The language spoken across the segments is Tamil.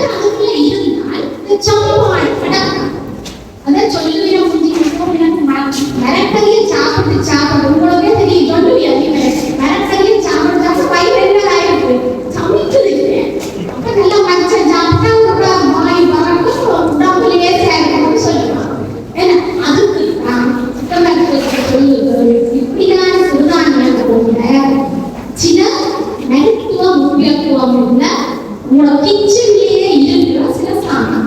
அதுக்குள்ள இருந்தால் சமமான படம் அதான் சொல்லுவீங்க மரக்கறியை சாப்பிட்டு உங்களுக்கே தெரியும் சொல்லுவீங்க மரக்கறியை சாப்பிட்டு பயிர் என்ன ஆயிருக்கு சமைக்குது அப்ப நல்லா மச்ச சாப்பிட்டா வாய் வரக்கும் உடம்புலயே சேர்க்கணும்னு சொல்லுவாங்க ஏன்னா அதுக்கு இப்படியான சிறுதானியங்கள் கூட சில மருத்துவ முக்கியத்துவம் உள்ள உங்களோட கிச்சன்லயே இருக்கிற சில சாமான்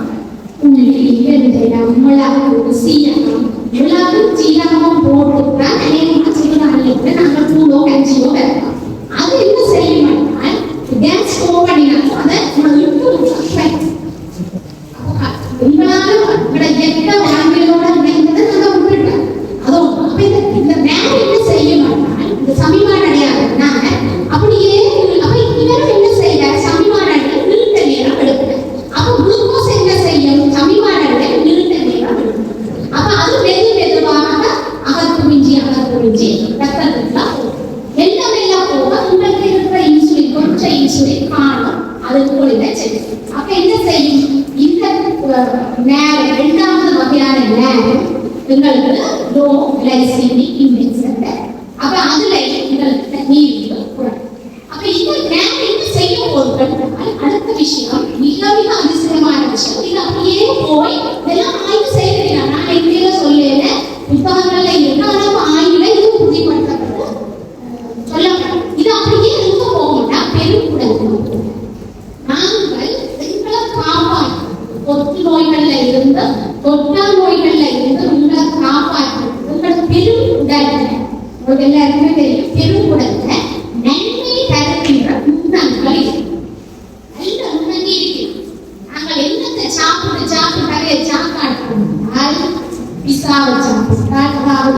மிளகு சீரகம் மிளகு சீரகமும் போட்டுதான் அநேகமாக சிறுதானியத்தை நாங்கள் கூடோ கஞ்சியோ வைப்போம். அது என்ன செய்ய மாட்டால் கேஸ் ஸ்டோவ் பண்ணினாலும் அதை உங்களால எட்ட வாழ்க்கையோட இணைந்ததை நாங்கள் விட்டுட்டோம். அதோ அப்ப இந்த வேலை என்ன செய்ய மாட்டால் இந்த சமீபான அடையாளம் அப்படியே அப்ப இவரும் என்ன செய்யறாரு சமீபான அடையாளம் நீண்ட நேரம் எடுக்கிறார். அப்ப குளுக்கோஸ் என்ன செய்யும் சமீபான அடையாளம் நீண்ட நேரம் எடுக்கும். அப்ப அது மெதுவாக அகத்து மிஞ்சி ரத்தத்துக்குள்ள எல்லாம் போக உங்களுக்கு இருக்கிற இன்சுலின் கொஞ்சம் இன்சுலின் காணும் அதுக்குள்ள செய்யும். அப்ப என்ன செய்யும் இந்த நேரம் இரண்டாவது வகையான நேரம் எங்களுக்கு லோ கிளைசெமிக் இண்டெக்ஸ். அப்ப அதுல எங்களுக்கு நீர் குறையும். அப்ப இந்த நேரம் என்ன செய்ய போகுது அடுத்த விஷயம் மிக மிக அதிசயமான விஷயம். இது அப்படியே போய் இதெல்லாம் ஆய்வு செய்யறீங்க. நான் இந்தியில சொல்லேன் புத்தகங்கள்ல எல்லாரும் ஆய்வுல இது உறுதிப்படுத்தப்பட்டு சொல்லப்படும். இது அப்படியே எங்க போகும்னா பெருங்குடல் நாங்கள் எங்களை காப்பாற்று தொற்று நோய்கள்ல இருந்து தொற்றா நோய்கள்ல இருந்து உங்களை காப்பாற்று உங்களுக்கு பெருங்குடல் உங்களுக்கு எல்லாருக்குமே தெரியும் பெருங்குடல்ல நன்மை தருகின்ற உண்ணங்கள் நல்ல உண்ணங்கி இருக்கு. நாங்கள் என்னத்தை சாப்பிட்டு சாப்பிட்டாலே சாப்பாடு பிசாவை சாப்பிட்டால்